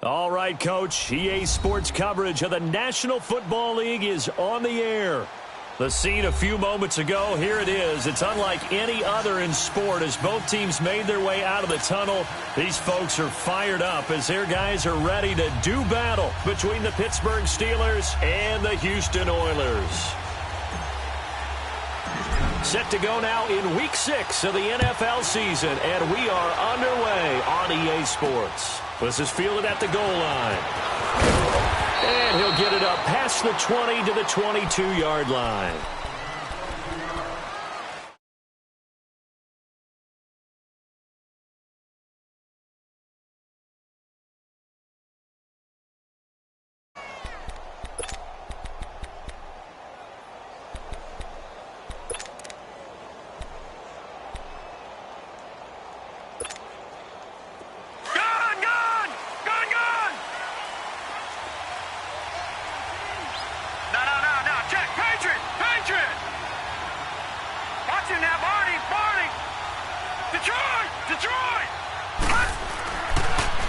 All right, Coach. EA Sports coverage of the National Football League is on the air. The scene a few moments ago, here it is. It's unlike any other in sport as both teams made their way out of the tunnel. These folks are fired up as their guys are ready to do battle between the Pittsburgh Steelers and the Houston Oilers. Set to go now in Week 6 of the NFL season, and we are underway on EA Sports. This is fielded at the goal line. And he'll get it up past the 20 to the 22-yard line.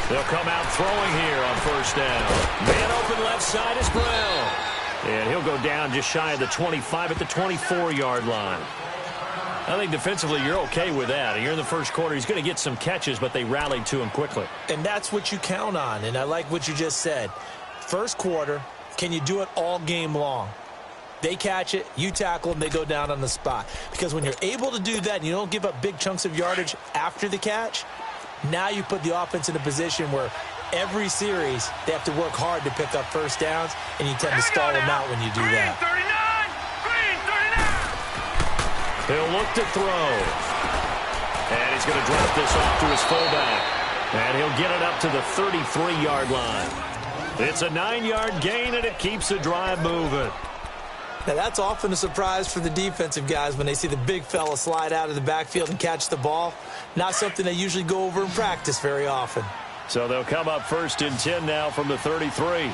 They'll come out throwing here on first down. Man open left side is Brown. And he'll go down just shy of the 25 at the 24-yard line. I think defensively you're okay with that. Here in the first quarter, he's going to get some catches, but they rallied to him quickly. And that's what you count on, and I like what you just said. First quarter, can you do it all game long? They catch it, you tackle them, they go down on the spot. Because when you're able to do that and you don't give up big chunks of yardage after the catch, now you put the offense in a position where every series they have to work hard to pick up first downs, and you tend to stall them out when you do that. He'll look to throw. And he's going to drop this off to his fullback. And he'll get it up to the 33-yard line. It's a 9-yard gain, and it keeps the drive moving. Now, that's often a surprise for the defensive guys when they see the big fella slide out of the backfield and catch the ball. Not something they usually go over in practice very often. So they'll come up 1st and 10 now from the 33.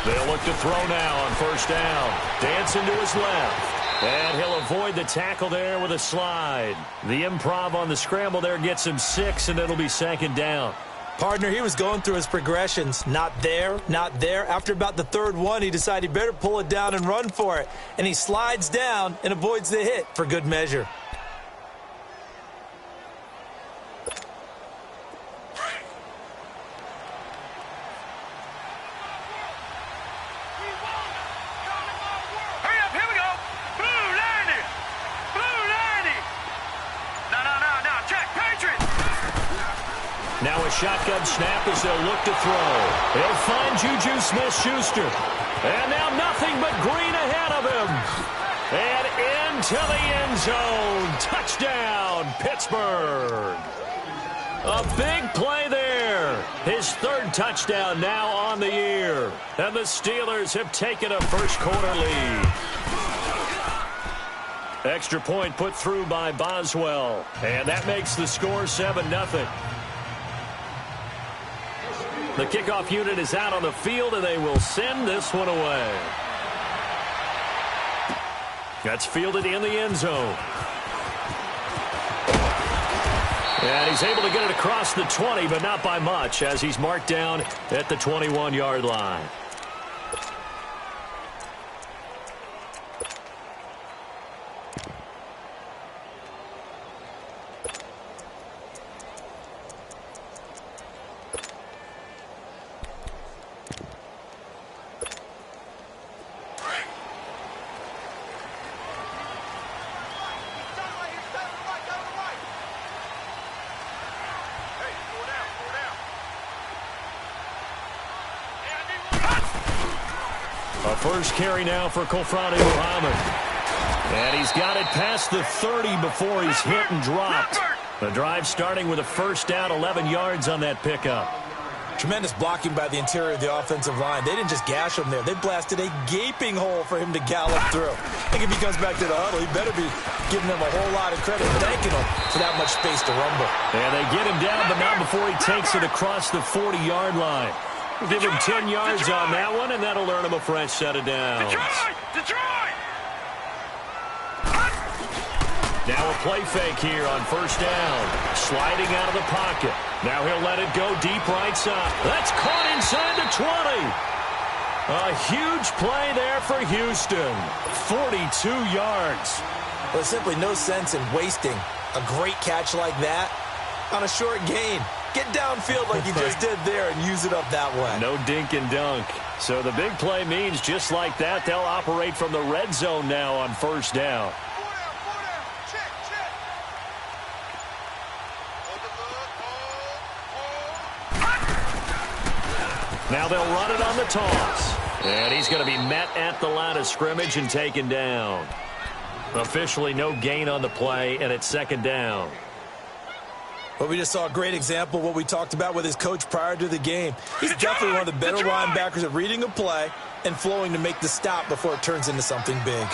They'll look to throw now on first down. Dancing to his left. And he'll avoid the tackle there with a slide. The improv on the scramble there gets him 6, and it'll be 2nd down. Partner, he was going through his progressions. Not there, not there. After about the 3rd one, he decided he better pull it down and run for it. And he slides down and avoids the hit for good measure. Now a shotgun snap as they'll look to throw. He'll find Juju Smith-Schuster. And now nothing but green ahead of him. And into the end zone. Touchdown, Pittsburgh. A big play there. His 3rd touchdown now on the year. And the Steelers have taken a first quarter lead. Extra point put through by Boswell. And that makes the score 7-0. The kickoff unit is out on the field, and they will send this one away. That's fielded in the end zone. And he's able to get it across the 20, but not by much, as he's marked down at the 21-yard line. A first carry now for Kofrani Muhammad. And he's got it past the 30 before he's hit and dropped. The drive starting with a first down, 11 yards on that pickup. Tremendous blocking by the interior of the offensive line. They didn't just gash him there. They blasted a gaping hole for him to gallop through. I think if he comes back to the huddle, he better be giving them a whole lot of credit, thanking him for that much space to rumble. And they get him down, but not before he takes it across the 40-yard line. We'll give him 10 yards on that one, and that'll earn him a fresh set of downs. Detroit! Now a play fake here on first down. Sliding out of the pocket. Now he'll let it go deep right side. That's caught inside the 20. A huge play there for Houston. 42 yards. There's simply no sense in wasting a great catch like that on a short gain. Get downfield like you just did there and use it up that way. No dink and dunk. So the big play means just like that, they'll operate from the red zone now on first down. Now they'll run it on the toss. And he's going to be met at the line of scrimmage and taken down. Officially no gain on the play, and it's second down. Well, we just saw a great example of what we talked about with his coach prior to the game. He's definitely one of the better linebackers at reading a play and flowing to make the stop before it turns into something big.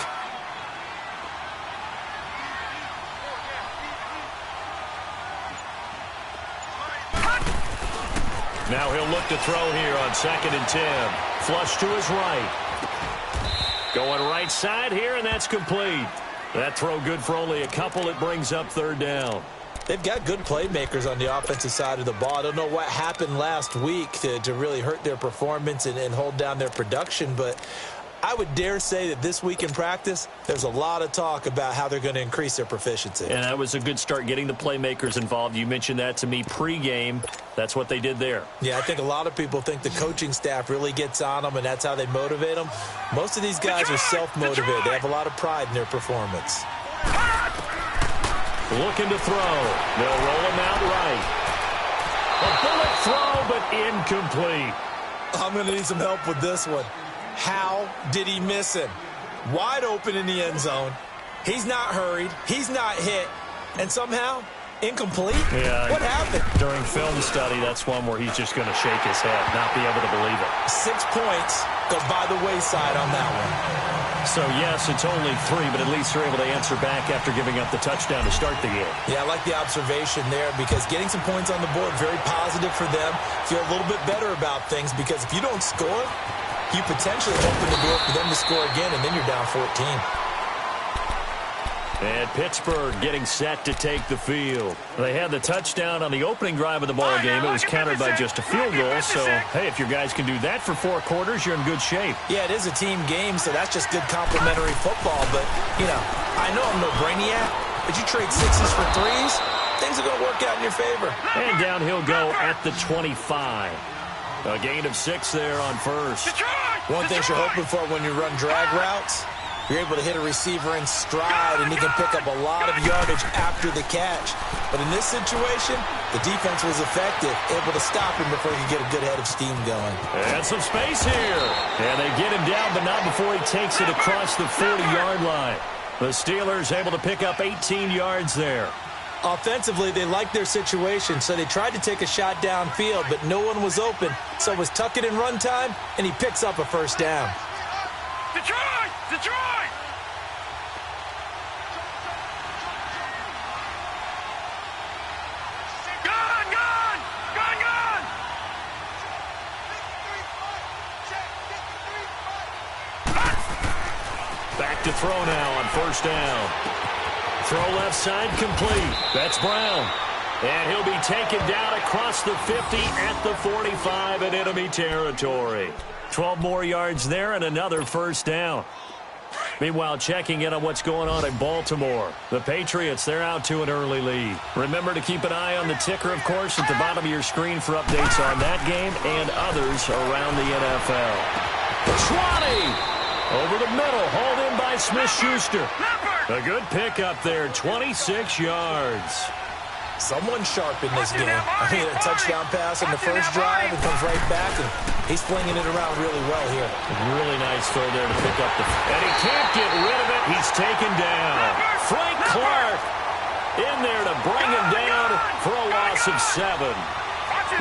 Now he'll look to throw here on 2nd and 10. Flush to his right. Going right side here, and that's complete. That throw good for only a couple. It brings up third down. They've got good playmakers on the offensive side of the ball. I don't know what happened last week to really hurt their performance and hold down their production, but I would dare say that this week in practice, there's a lot of talk about how they're going to increase their proficiency. And that was a good start getting the playmakers involved. You mentioned that to me pregame. That's what they did there. Yeah, I think a lot of people think the coaching staff really gets on them, and that's how they motivate them. Most of these guys are self-motivated. They have a lot of pride in their performance. Looking to throw. They'll roll him out right. A bullet throw, but incomplete. I'm going to need some help with this one. How did he miss him? Wide open in the end zone. He's not hurried. He's not hit. And somehow, incomplete? Yeah. What happened? During film study, that's one where he's just going to shake his head, not be able to believe it. 6 points go by the wayside on that one. So, yes, it's only 3, but at least they're able to answer back after giving up the touchdown to start the game. Yeah, I like the observation there because getting some points on the board, very positive for them. Feel a little bit better about things because if you don't score, you potentially open the door for them to score again, and then you're down 14. And Pittsburgh getting set to take the field. They had the touchdown on the opening drive of the ball game. It was countered by just a field goal. So, hey, if your guys can do that for 4 quarters, you're in good shape. Yeah, it is a team game, so that's just good complimentary football. But, you know, I know I'm no brainiac, but you trade 6s for 3s, things are going to work out in your favor. And down he'll go at the 25. A gain of 6 there on first. One thing you're hoping for when you run drag routes, you're able to hit a receiver in stride, and he can pick up a lot of yardage after the catch. But in this situation, the defense was effective, able to stop him before he could get a good head of steam going. And some space here. And they get him down, but not before he takes it across the 40-yard line. The Steelers able to pick up 18 yards there. Offensively, they liked their situation, so they tried to take a shot downfield, but no one was open. So it was tuck it in run time, and he picks up a first down. Detroit! Detroit! Gone! Gone! Gone! Gone! Back to throw now on first down. Throw left side complete. That's Brown. And he'll be taken down across the 50 at the 45 in enemy territory. 12 more yards there and another first down. Meanwhile, checking in on what's going on in Baltimore. The Patriots, they're out to an early lead. Remember to keep an eye on the ticker, of course, at the bottom of your screen for updates on that game and others around the NFL. 20! Over the middle, hauled in by Smith-Schuster. A good pickup there, 26 yards. Someone sharp in this game. I mean, a touchdown pass on the first drive and comes right back, and he's flinging it around really well here. Really nice throw there to pick up the... And he can't get rid of it. He's taken down. Frank Clark in there to bring him down for a loss of 7.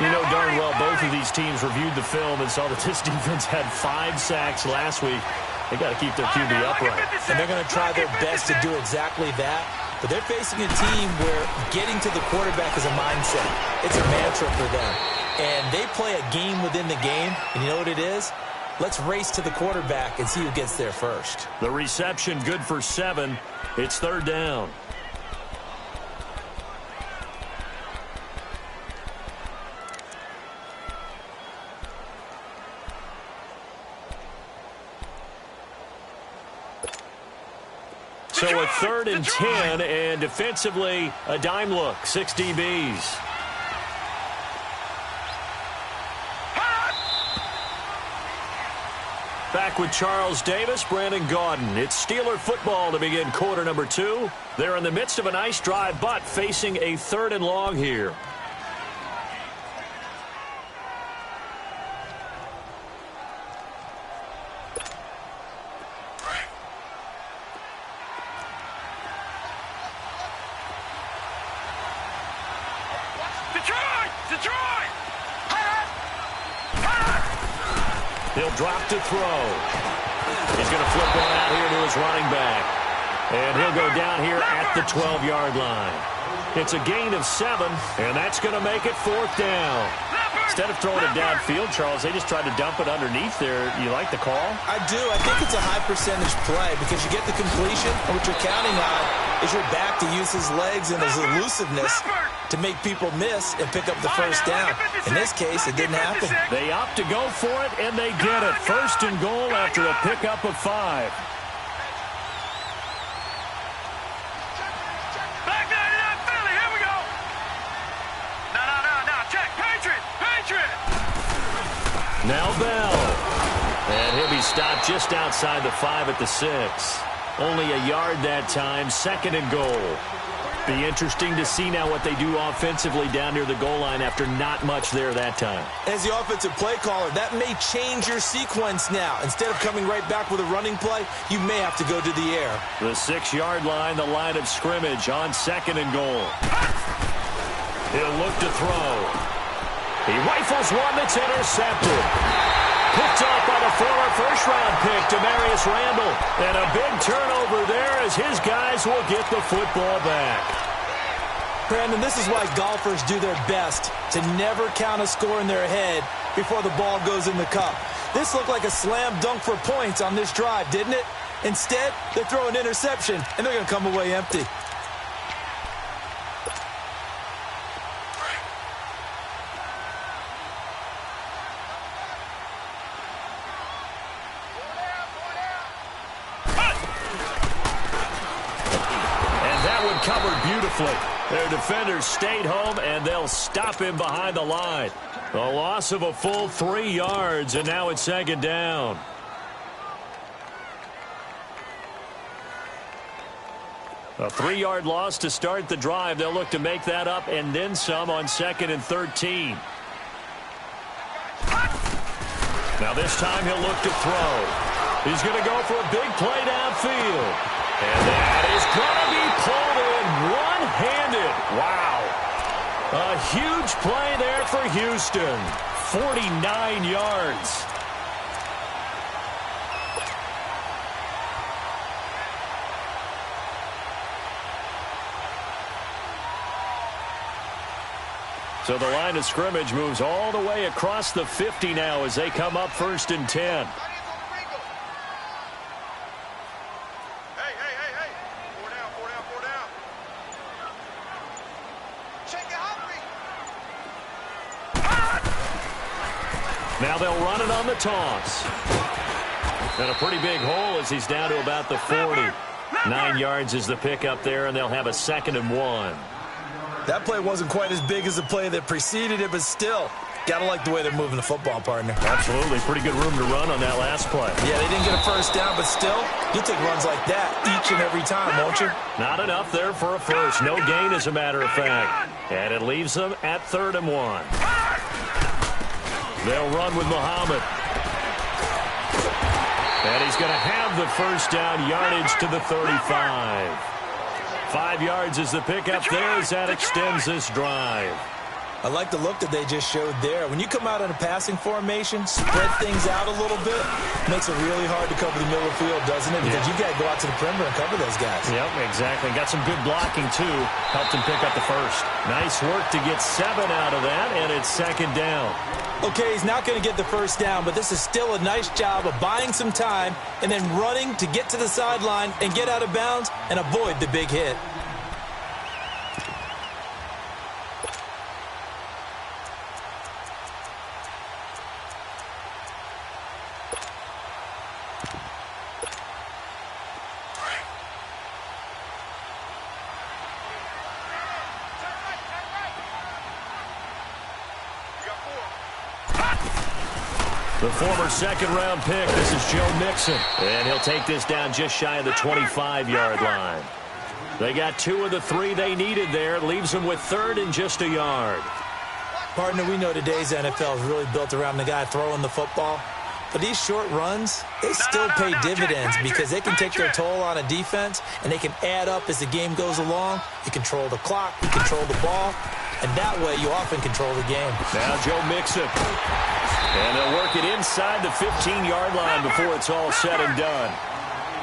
You know darn well both of these teams reviewed the film and saw that this defense had 5 sacks last week. They got to keep their QB upright. And they're going to try their best to do exactly that. But they're facing a team where getting to the quarterback is a mindset. It's a mantra for them. And they play a game within the game. And you know what it is? Let's race to the quarterback and see who gets there first. The reception good for 7. It's third down. So a 3rd and 10, and defensively, a dime look, 6 DBs. Back with Charles Davis, Brandon Gaudin. It's Steeler football to begin quarter number 2. They're in the midst of a nice drive, but facing a 3rd and long here. He'll drop to throw. He's going to flip one out here to his running back. And he'll go down here at the 12-yard line. It's a gain of 7, and that's going to make it 4th down. Instead of throwing it downfield, Charles, they just tried to dump it underneath there. You like the call? I do. I think it's a high-percentage play because you get the completion, and what you're counting on is your back to use his legs and his elusiveness to make people miss and pick up the first down. In this case, it didn't happen. They opt to go for it, and they get it. 1st and goal after a pickup of 5. Back down, Philly. Here we go. No. Check. Patriot. Now Bell. And he'll be stopped just outside the 5 at the 6. Only a yard that time. 2nd and goal. Be interesting to see now what they do offensively down near the goal line after not much there that time. As the offensive play caller, that may change your sequence now. Instead of coming right back with a running play, you may have to go to the air. The 6-yard line, the line of scrimmage on 2nd and goal. He'll look to throw. He rifles one that's intercepted. Picked up by the former first-round pick, Demarius Randall. And a big turnover there as his guys will get the football back. Brandon, this is why golfers do their best to never count a score in their head before the ball goes in the cup. This looked like a slam dunk for points on this drive, didn't it? Instead, they throw an interception, and they're going to come away empty. Covered beautifully. Their defenders stayed home, and they'll stop him behind the line. A loss of a full 3 yards, and now it's 2nd down. A 3-yard loss to start the drive. They'll look to make that up and then some on 2nd and 13. Now this time he'll look to throw. He's going to go for a big play downfield. And that is going to be pulled in one-handed. Wow. A huge play there for Houston. 49 yards. So the line of scrimmage moves all the way across the 50 now as they come up 1st and 10. Now they'll run it on the toss. And a pretty big hole as he's down to about the 40. 9 yards is the pickup there, and they'll have a 2nd and 1. That play wasn't quite as big as the play that preceded it, but still, gotta like the way they're moving the football, partner. Absolutely. Pretty good room to run on that last play. Yeah, they didn't get a first down, but still, you'll take runs like that each and every time, won't you? Not enough there for a first. No gain, as a matter of fact. And it leaves them at 3rd and 1. They'll run with Muhammad. And he's going to have the first down, yardage to the 35. 5 yards is the pickup there as that extends this drive. I like the look that they just showed there. When you come out in a passing formation, spread things out a little bit, makes it really hard to cover the middle of the field, doesn't it? Because you got to go out to the perimeter and cover those guys. Yep, exactly. Got some good blocking, too. Helped him pick up the first. Nice work to get 7 out of that, and it's 2nd down. Okay, he's not going to get the first down, but this is still a nice job of buying some time and then running to get to the sideline and get out of bounds and avoid the big hit. The former second-round pick, this is Joe Mixon. And he'll take this down just shy of the 25-yard line. They got 2 of the 3 they needed there. It leaves them with 3rd and just a yard. Partner, we know today's NFL is really built around the guy throwing the football. But these short runs, they still pay dividends because they can take their toll on a defense, and they can add up as the game goes along. You control the clock, you control the ball, and that way you often control the game. Now Joe Mixon. And they'll work it inside the 15-yard line before it's all said and done.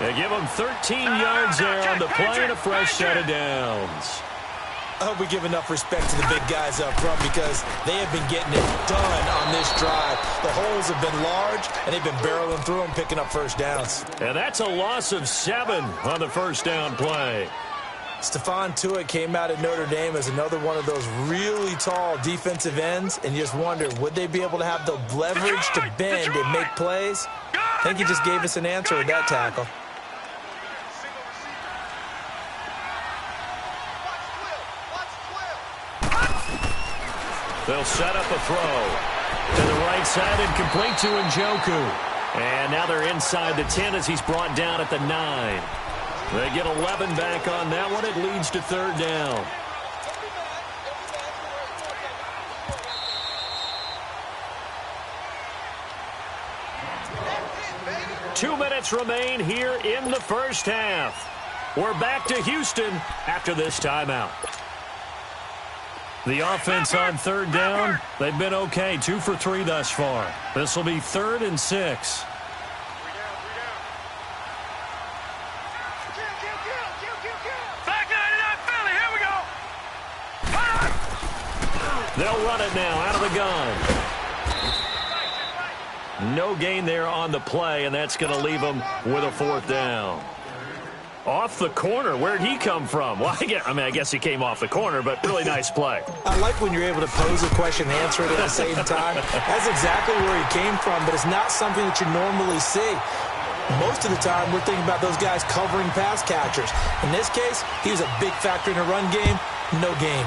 They give them 13 yards there on the play and a fresh set of downs. I hope we give enough respect to the big guys up front because they have been getting it done on this drive. The holes have been large, and they've been barreling through them, picking up first downs. And that's a loss of 7 on the first down play. Stephon Tuitt came out at Notre Dame as another one of those really tall defensive ends, and you just wonder, would they be able to have the leverage to bend and make plays? I think he just gave us an answer with that tackle. They'll set up a throw to the right side and complete to Njoku. And now they're inside the 10 as he's brought down at the 9. They get 11 back on that one. It leads to 3rd down. Two minutes remain here in the first half. We're back to Houston after this timeout. The offense on 3rd down, they've been okay. 2 for 3 thus far. This will be 3rd and 6. They'll run it now out of the gun. No gain there on the play, and that's going to leave them with a 4th down. Off the corner. Where'd he come from? Well, I guess he came off the corner, but really nice play. I like when you're able to pose a question and answer it at the same time. That's exactly where he came from, but it's not something that you normally see. Most of the time, we're thinking about those guys covering pass catchers. In this case, he was a big factor in the run game. No gain.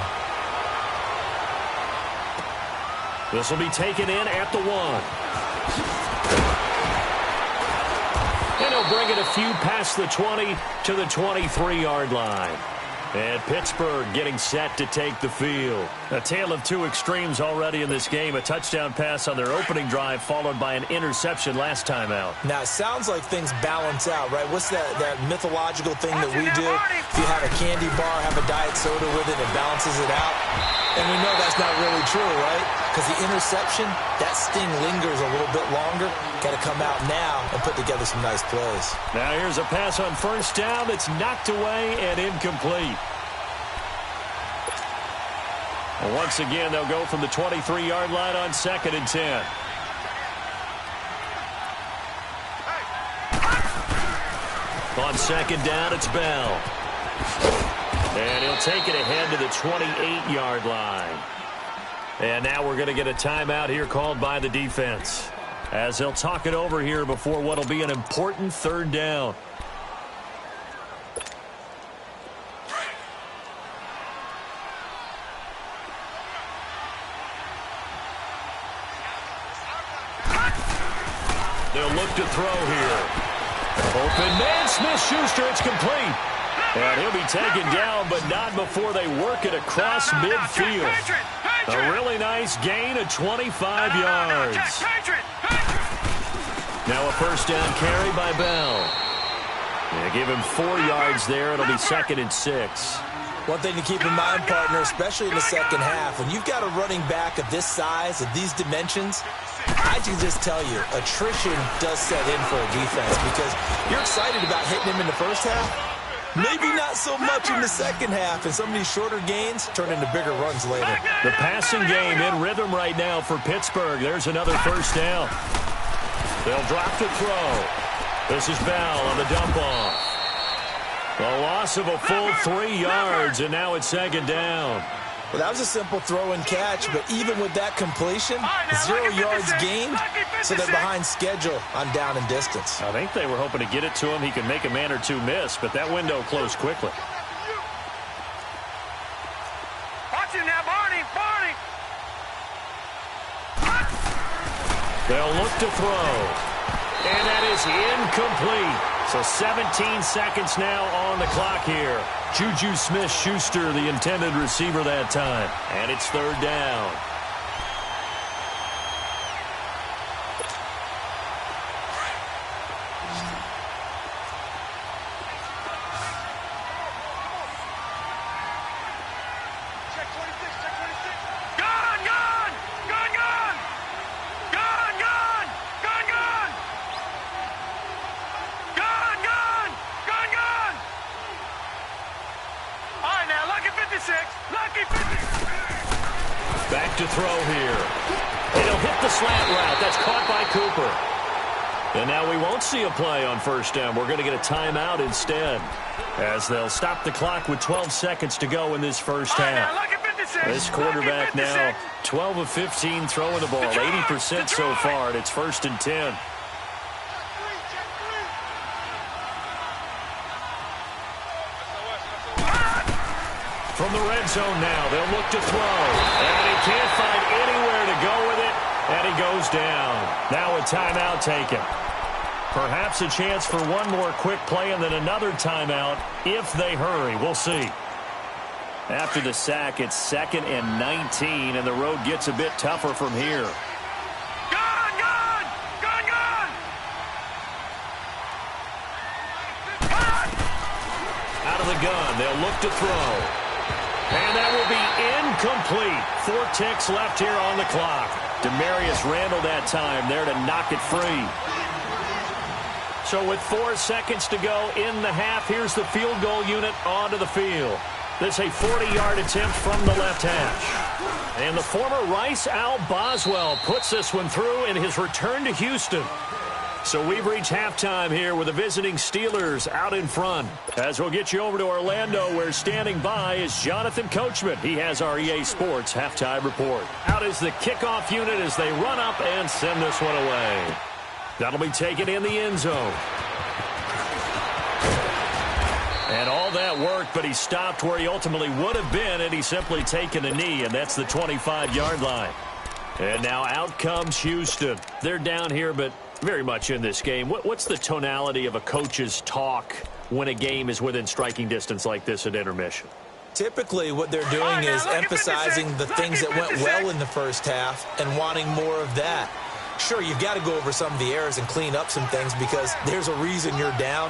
This will be taken in at the 1. And he'll bring it a few past the 20 to the 23-yard line. And Pittsburgh getting set to take the field. A tale of 2 extremes already in this game. A touchdown pass on their opening drive followed by an interception last time out. Now, it sounds like things balance out, right? What's that mythological thing that we do? If you have a candy bar, have a diet soda with it, it balances it out. And we know that's not really true, right? Because the interception, that sting lingers a little bit longer. Got to come out now and put together some nice plays. Now here's a pass on 1st down that's knocked away and incomplete. Well, once again, they'll go from the 23-yard line on 2nd and 10. On 2nd down, it's Bell. And he'll take it ahead to the 28-yard line. And now we're going to get a timeout here called by the defense, as they'll talk it over here before what will be an important 3rd down. They'll look to throw here. Open man, Smith-Schuster, it's complete. And he'll be taken down, but not before they work it across midfield. A really nice gain of 25 yards. Now a 1st down carry by Bell. They give him 4 yards there. It'll be 2nd and 6. One thing to keep in mind, partner, especially in the second half, when you've got a running back of this size, of these dimensions, I can just tell you, attrition does set in for a defense because you're excited about hitting him in the first half. Maybe not so much in the second half, and some of these shorter gains turn into bigger runs later. The passing game in rhythm right now for Pittsburgh. There's another 1st down. They'll drop the throw. This is Bell on the dump-off. A loss of a full 3 yards, and now it's 2nd down. Well, that was a simple throw and catch, but even with that completion, 0 yards gained, so they're behind schedule on down and distance. I think they were hoping to get it to him. He could make a man or 2 miss, but that window closed quickly. Watch him now, Barney. They'll look to throw. And that is incomplete. So 17 seconds now on the clock here. Juju Smith-Schuster, the intended receiver that time. And it's third down. Back to throw here. And he'll hit the slant route. That's caught by Cooper. And now we won't see a play on first down. We're going to get a timeout instead, as they'll stop the clock with 12 seconds to go in this first half. This quarterback now 12 of 15 throwing the ball, 80% so far, and it's 1st and 10. From the red zone now, they'll look to throw. And he can't find anywhere to go with it, and he goes down. Now a timeout taken. Perhaps a chance for one more quick play and then another timeout if they hurry. We'll see. After the sack, it's 2nd and 19, and the road gets a bit tougher from here. Out of the gun, they'll look to throw. And that will be incomplete. 4 ticks left here on the clock. Demarius Randall that time there to knock it free. So with 4 seconds to go in the half, here's the field goal unit onto the field. This a 40-yard attempt from the left hash. And the former Rice Al Boswell puts this one through in his return to Houston. So we've reached halftime here with the visiting Steelers out in front. As we'll get you over to Orlando, where standing by is Jonathan Coachman. He has our EA Sports halftime report. Out is the kickoff unit as they run up and send this one away. That'll be taken in the end zone. And all that worked, but he stopped where he ultimately would have been, and he's simply taken a knee, and that's the 25-yard line. And now out comes Houston. They're down here, but very much in this game. What's the tonality of a coach's talk when a game is within striking distance like this at intermission? Typically, what they're doing is emphasizing the things that went well in the first half and wanting more of that. Sure, you've got to go over some of the errors and clean up some things because there's a reason you're down.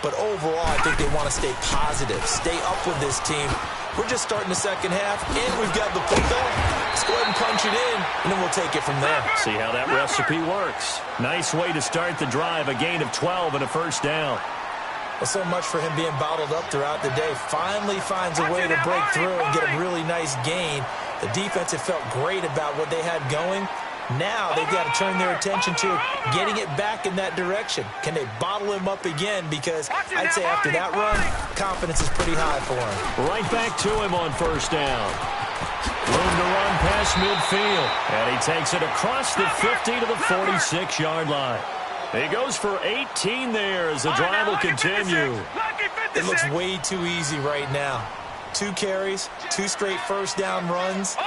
But overall, I think they want to stay positive, stay up with this team. We're just starting the second half, and we've got the football. Let's go ahead and punch it in, and then we'll take it from there. See how that recipe works. Nice way to start the drive, a gain of 12 and a first down. Well, so much for him being bottled up throughout the day. Finally finds a way to break through and get a really nice gain. The defense had felt great about what they had going. Now they've got to turn their attention to getting it back in that direction. Can they bottle him up again? Because I'd say after that run, confidence is pretty high for him. Right back to him on first down. Room to run past midfield. And he takes it across the 50 to the 46-yard line. He goes for 18 there as the drive will continue. It looks way too easy right now. 2 carries, 2 straight first down runs.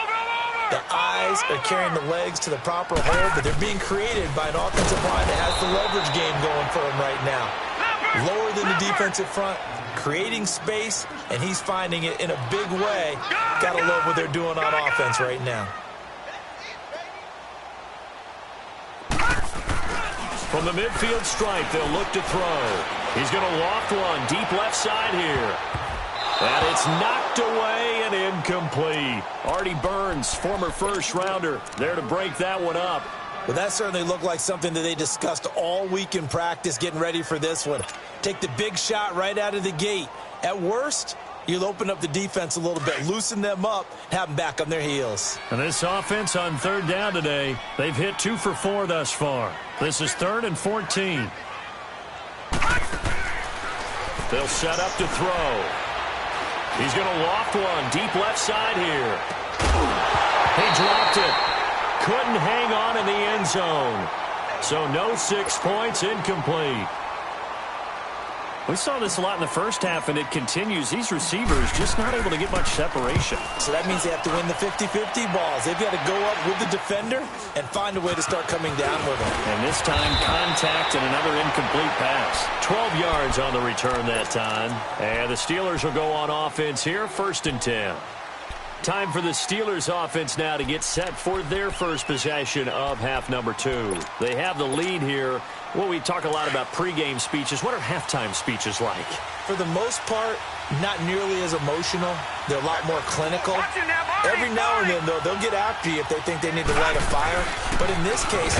The eyes are carrying the legs to the proper hold, but they're being created by an offensive line that has the leverage game going for him right now. Lower than the defensive front, creating space, and he's finding it in a big way. Gotta love what they're doing on offense right now. From the midfield stripe, they'll look to throw. He's going to loft one deep left side here. And it's knocked away and incomplete. Artie Burns, former first-rounder, there to break that one up. Well, that certainly looked like something that they discussed all week in practice getting ready for this one. Take the big shot right out of the gate. At worst, you'll open up the defense a little bit, loosen them up, have them back on their heels. And this offense on third down today, they've hit 2 for 4 thus far. This is 3rd and 14. They'll set up to throw. He's going to loft one deep left side here. He dropped it. Couldn't hang on in the end zone. So no 6 points, incomplete. We saw this a lot in the first half, and it continues. These receivers just not able to get much separation. So that means they have to win the 50-50 balls. They've got to go up with the defender and find a way to start coming down with them. And this time, contact and another incomplete pass. 12 yards on the return that time. And the Steelers will go on offense here, 1st and 10. Time for the Steelers offense now to get set for their first possession of half number 2. They have the lead here. Well, we talk a lot about pregame speeches. What are halftime speeches like? For the most part, not nearly as emotional. They're a lot more clinical. Every now and then, though, they'll get after you if they think they need to light a fire. But in this case,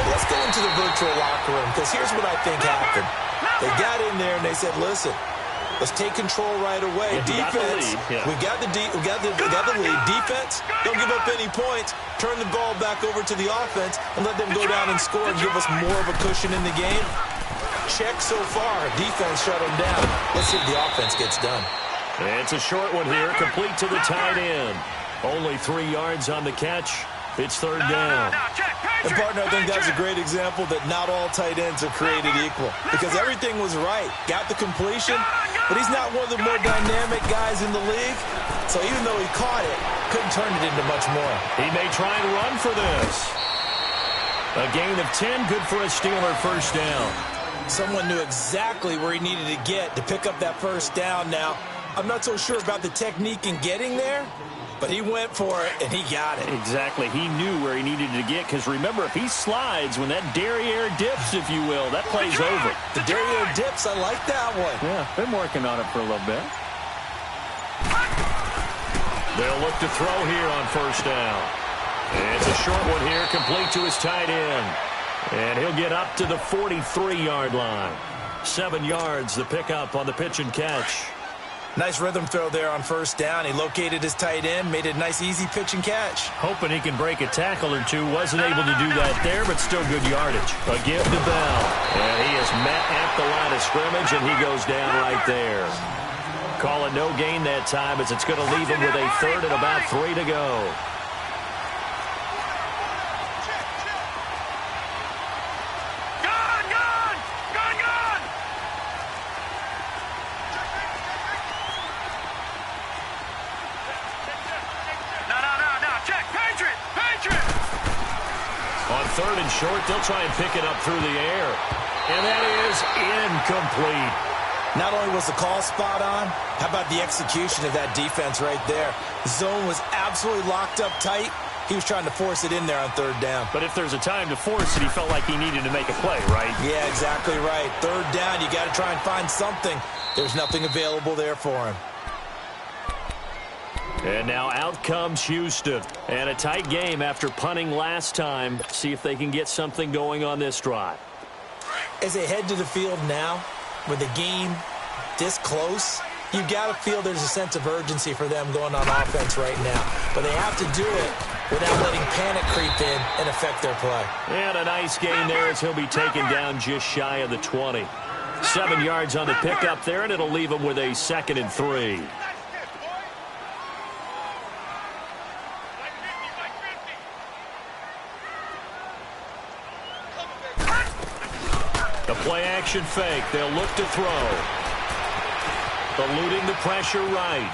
let's go into the virtual locker room, because here's what I think happened. They got in there and they said, listen, let's take control right away. Defense, we got the lead. Defense, don't give up any points. Turn the ball back over to the offense and let them go down and score and give us more of a cushion in the game. Check so far. Defense shut them down. Let's see if the offense gets done. And it's a short one here, complete to the tight end. Only 3 yards on the catch. It's 3rd down. And, partner, I think that's a great example that not all tight ends are created equal, because everything was right. Got the completion, but he's not one of the more dynamic guys in the league. So even though he caught it, couldn't turn it into much more. He may try and run for this. A gain of 10, good for a Steeler 1st down. Someone knew exactly where he needed to get to pick up that 1st down. Now, I'm not so sure about the technique in getting there, but he went for it, and he got it. Exactly. He knew where he needed to get, because remember, if he slides, when that derriere dips, if you will, that play's over. The derriere dips, I like that one. Yeah, been working on it for a little bit. They'll look to throw here on 1st down. And it's a short one here, complete to his tight end. And he'll get up to the 43-yard line. 7 yards, the pickup on the pitch and catch. Nice rhythm throw there on 1st down. He located his tight end, made it a nice, easy pitch and catch. Hoping he can break a tackle or two. Wasn't able to do that there, but still good yardage. A give to Bell. And he is met at the line of scrimmage, and he goes down right there. Call it no gain that time, as it's going to leave him with a 3rd and about 3 to go. On 3rd and short, they'll try and pick it up through the air. And that is incomplete. Not only was the call spot on, how about the execution of that defense right there? Zone was absolutely locked up tight. He was trying to force it in there on 3rd down. But if there's a time to force it, he felt like he needed to make a play, right? Yeah, exactly right. 3rd down, you got to try and find something. There's nothing available there for him. And now out comes Houston. And a tight game after punting last time. See if they can get something going on this drive. As they head to the field now, with the game this close, you've got to feel there's a sense of urgency for them going on offense right now. But they have to do it without letting panic creep in and affect their play. And a nice gain there as he'll be taken down just shy of the 20. 7 yards on the pickup there, and it'll leave him with a 2nd and 3. The play-action fake. They'll look to throw. Eluding the pressure right.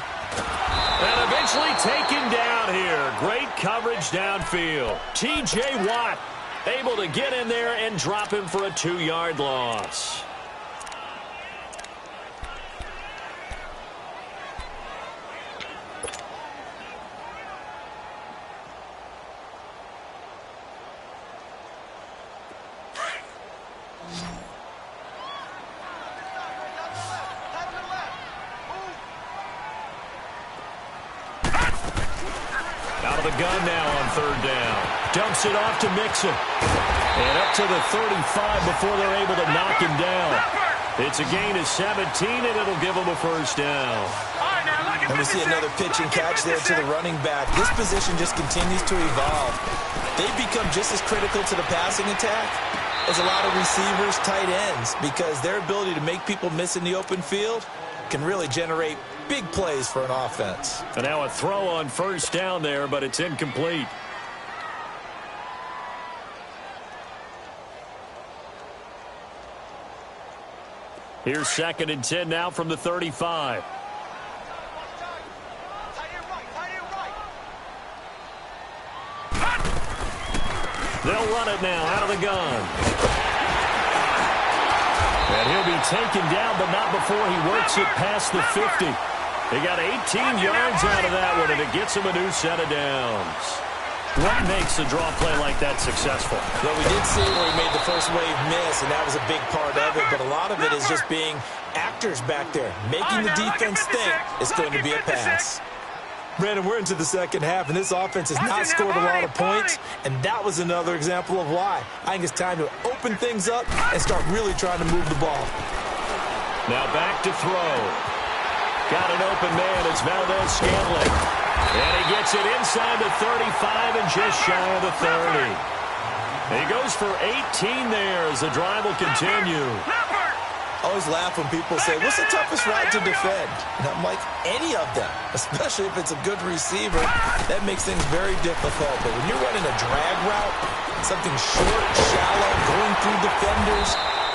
And eventually taken down here. Great coverage downfield. T.J. Watt able to get in there and drop him for a 2-yard loss. Gun now on 3rd down. Dumps it off to Mixon. And up to the 35 before they're able to knock him down. It's a gain of 17, and it'll give them a 1st down. And we see another pitch and catch there to the running back. This position just continues to evolve. They've become just as critical to the passing attack as a lot of receivers, tight ends, because their ability to make people miss in the open field can really generate big plays for an offense. And now a throw on 1st down there, but it's incomplete. Here's 2nd and 10 now from the 35. They'll run it now out of the gun. And he'll be taken down, but not before he works it past the 50. He got 18 yards out of that one, and it gets him a new set of downs. What makes a draw play like that successful? Well, we did see where he made the first wave miss, and that was a big part of it. But a lot of it is just being actors back there, making the defense think it's going to be a pass. Brandon, we're into the second half, and this offense has not scored a lot of points, and that was another example of why. I think it's time to open things up and start really trying to move the ball. Now back to throw. Got an open man. It's Valdez-Scantling. And he gets it inside the 35 and just shy of the 30. He goes for 18 there as the drive will continue. I always laugh when people say, what's the toughest route to defend? And I'm like, any of them, especially if it's a good receiver. That makes things very difficult. But when you're running a drag route, something short, shallow, going through defenders,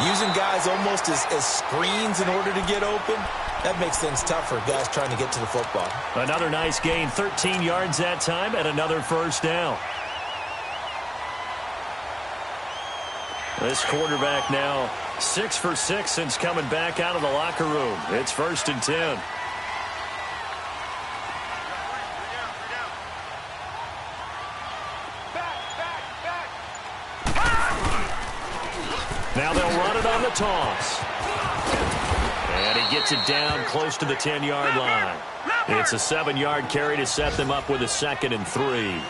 using guys almost as screens in order to get open, that makes things tougher, guys trying to get to the football. Another nice gain, 13 yards that time, and another first down. This quarterback now 6 for 6 since coming back out of the locker room. It's 1st and 10. Now they'll run it on the toss. And he gets it down close to the 10-yard line. It's a 7-yard carry to set them up with a 2nd and 3.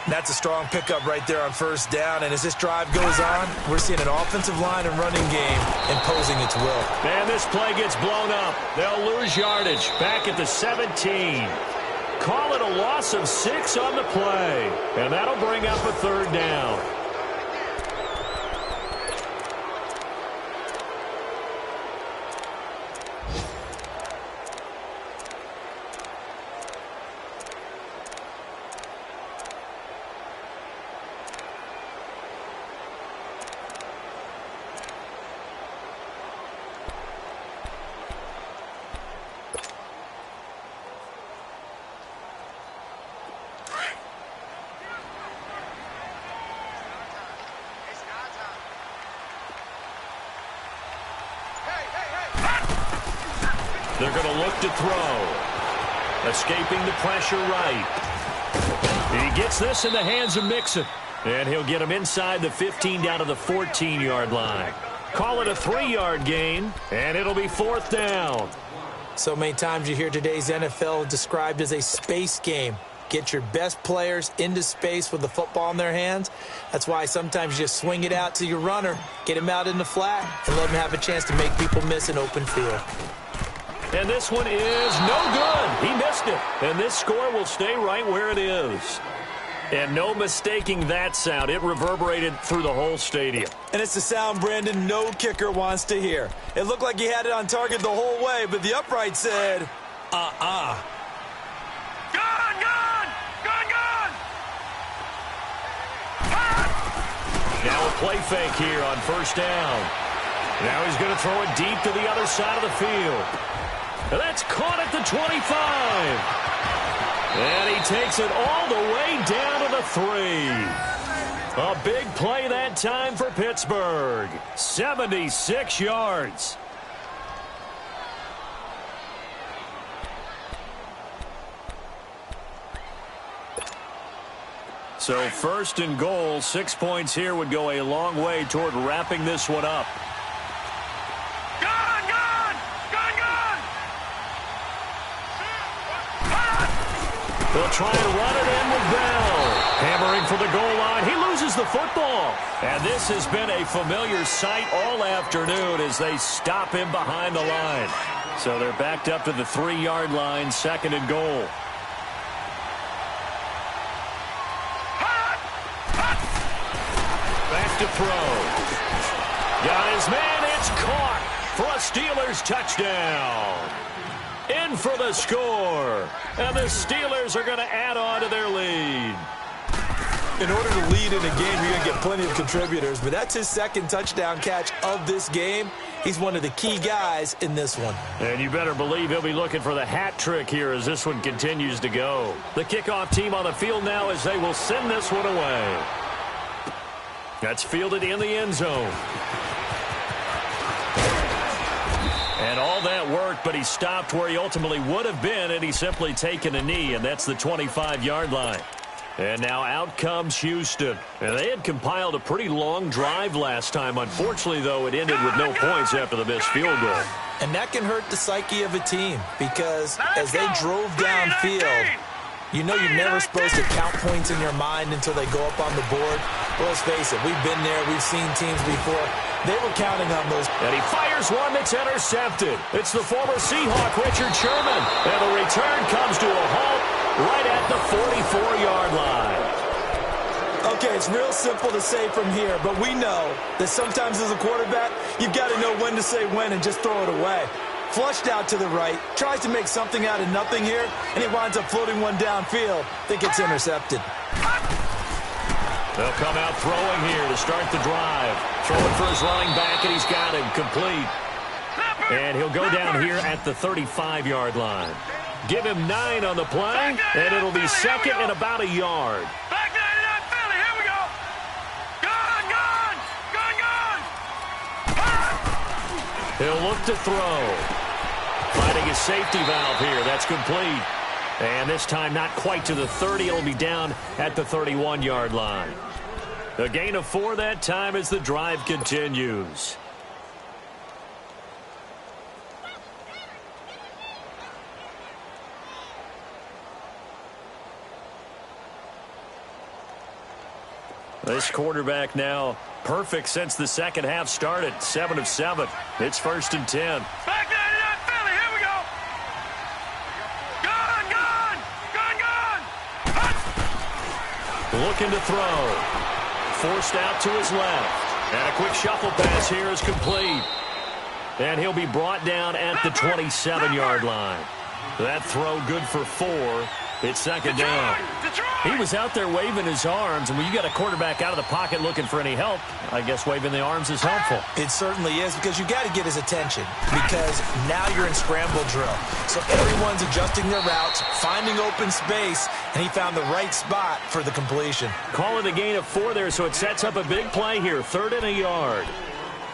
That's a strong pickup right there on first down. And as this drive goes on, we're seeing an offensive line and running game imposing its will. And this play gets blown up. They'll lose yardage back at the 17. Call it a loss of 6 on the play. And that'll bring up a 3rd down. They're going to look to throw. Escaping the pressure right. He gets this in the hands of Mixon. And he'll get him inside the 15 down to the 14-yard line. Call it a 3-yard gain, and it'll be 4th down. So many times you hear today's NFL described as a space game. Get your best players into space with the football in their hands. That's why sometimes you just swing it out to your runner, get him out in the flat, and let him have a chance to make people miss an open field. And this one is no good. He missed it. And this score will stay right where it is. And no mistaking that sound. It reverberated through the whole stadium. And it's the sound, Brandon, no kicker wants to hear. It looked like he had it on target the whole way, but the upright said, Gone! Gone! Gone! Gone! Now a play fake here on first down. Now he's going to throw it deep to the other side of the field. And that's caught at the 25. And he takes it all the way down to the 3. A big play that time for Pittsburgh. 76 yards. So 1st and goal, 6 points here would go a long way toward wrapping this one up. They'll try and run it in with Bell. Hammering for the goal line. He loses the football. And this has been a familiar sight all afternoon as they stop him behind the line. So they're backed up to the 3-yard line, 2nd and goal. Back to throw. Got his man. It's caught for a Steelers touchdown. In for the score. And the Steelers are going to add on to their lead. In order to lead in a game, you're going to get plenty of contributors, but that's his 2nd touchdown catch of this game. He's one of the key guys in this one. And you better believe he'll be looking for the hat trick here as this one continues to go. The kickoff team on the field now as they will send this one away. That's fielded in the end zone. And all that work, but he stopped where he ultimately would have been, and he's simply taken a knee, and that's the 25-yard line. And now out comes Houston. And they had compiled a pretty long drive last time. Unfortunately, though, it ended with no points after the missed field goal. And that can hurt the psyche of a team because as they drove downfield, you know you're never supposed to count points in your mind until they go up on the board. Well, let's face it, we've been there. We've seen teams before. They were counting on those. And he fires one that's intercepted. It's the former Seahawk, Richard Sherman. And the return comes to a halt right at the 44-yard line. Okay, it's real simple to say from here, but we know that sometimes as a quarterback, you've got to know when to say when and just throw it away. Flushed out to the right, tries to make something out of nothing here, and he winds up floating one downfield that gets intercepted. They'll come out throwing here to start the drive. Throwing for his running back, and he's got him complete. And he'll go down here at the 35-yard line. Give him 9 on the play, and it'll be second and about a yard. Back to that Philly. Here we go. Gone. He'll look to throw. Finding his safety valve here. That's complete. And this time not quite to the 30. It'll be down at the 31-yard line. A gain of 4 that time as the drive continues. This quarterback now perfect since the second half started. 7 of 7. It's 1st and 10. Back to that Philly. Here we go. Gone. Looking to throw. Forced out to his left. And a quick shuffle pass here is complete. And he'll be brought down at the 27-yard line. That throw good for 4. It's second down. He was out there waving his arms, and when you got a quarterback out of the pocket looking for any help, I guess waving the arms is helpful. It certainly is because you got to get his attention because now you're in scramble drill. So everyone's adjusting their routes, finding open space, and he found the right spot for the completion. Call it a gain of 4 there, so it sets up a big play here. 3rd and a yard.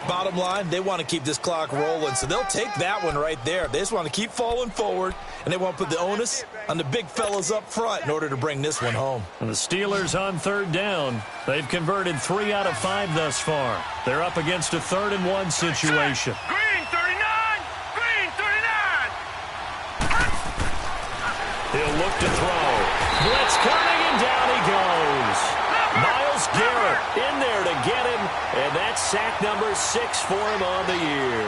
Bottom line, they want to keep this clock rolling, so they'll take that one right there. They just want to keep falling forward, and they want to put the onus on the big fellas up front in order to bring this one home. And the Steelers on 3rd down. They've converted 3 out of 5 thus far. They're up against a 3rd and 1 situation. Green 39. Green 39. He'll look to throw. Blitz coming, and down he goes. Myles Garrett in there to get him, and that's sack number 6 for him on the year.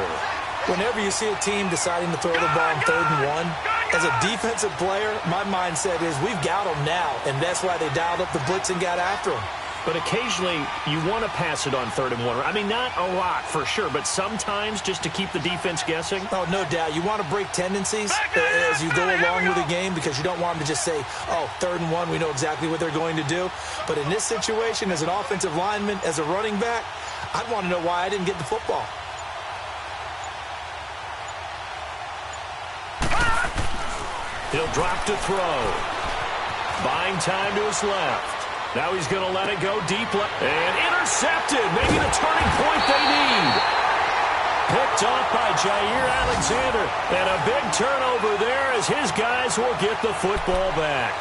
Whenever you see a team deciding to throw the ball on 3rd and 1, as a defensive player, my mindset is we've got them now, and that's why they dialed up the blitz and got after them. But occasionally, you want to pass it on 3rd and 1. I mean, not a lot for sure, but sometimes just to keep the defense guessing. Oh, no doubt. You want to break tendencies as you go along with the game because you don't want them to just say, oh, 3rd and 1, we know exactly what they're going to do. But in this situation, as an offensive lineman, as a running back, I'd want to know why I didn't get the football. He'll drop to throw. Buying time to his left. Now he's going to let it go deep left. And intercepted. Maybe the turning point they need. Picked off by Jair Alexander. And a big turnover there as his guys will get the football back.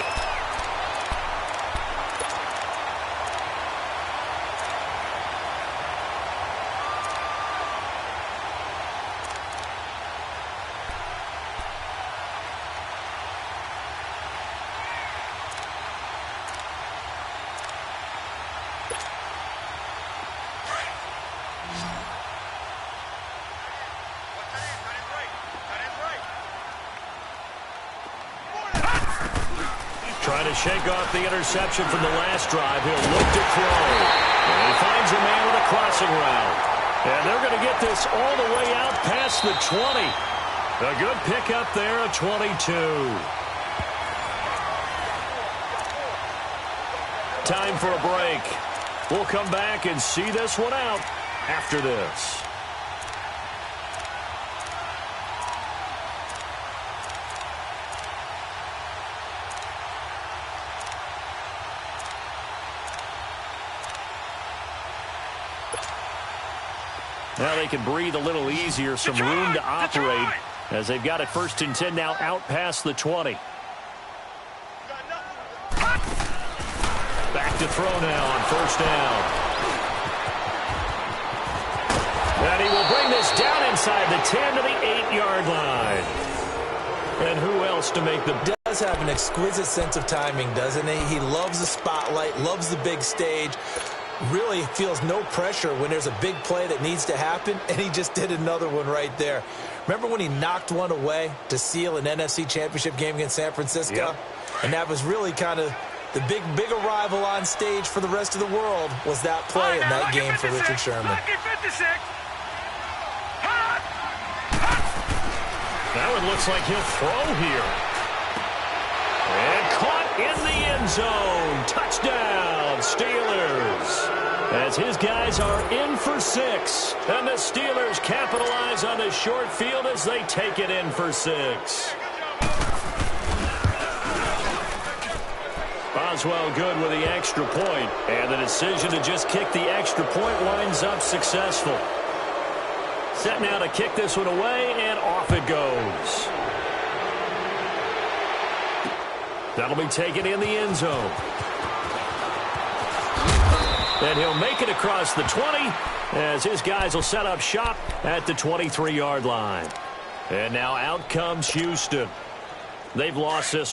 Trying to shake off the interception from the last drive. He'll look to throw. And he finds a man with a crossing route. And they're going to get this all the way out past the 20. A good pickup there, a 22. Time for a break. We'll come back and see this one out after this. Now they can breathe a little easier, some room to operate as they've got it 1st and 10 now out past the 20. Back to throw now on 1st down. And he will bring this down inside the 10 to the 8-yard line. And who else to make the... Does have an exquisite sense of timing, doesn't he? He loves the spotlight, loves the big stage, really feels no pressure when there's a big play that needs to happen, and he just did another one right there. Remember when he knocked one away to seal an NFC Championship game against San Francisco? Yep. And that was really kind of the big arrival on stage for the rest of the world was that play in that game for Richard Sherman. Now it looks like he'll throw here. And caught in the end zone. Touchdown, Steelers. As his guys are in for 6. And the Steelers capitalize on the short field as they take it in for 6. Boswell good with the extra point. And the decision to just kick the extra point winds up successful. Set now to kick this one away, and off it goes. That'll be taken in the end zone. And he'll make it across the 20 as his guys will set up shop at the 23-yard line. And now out comes Houston. They've lost this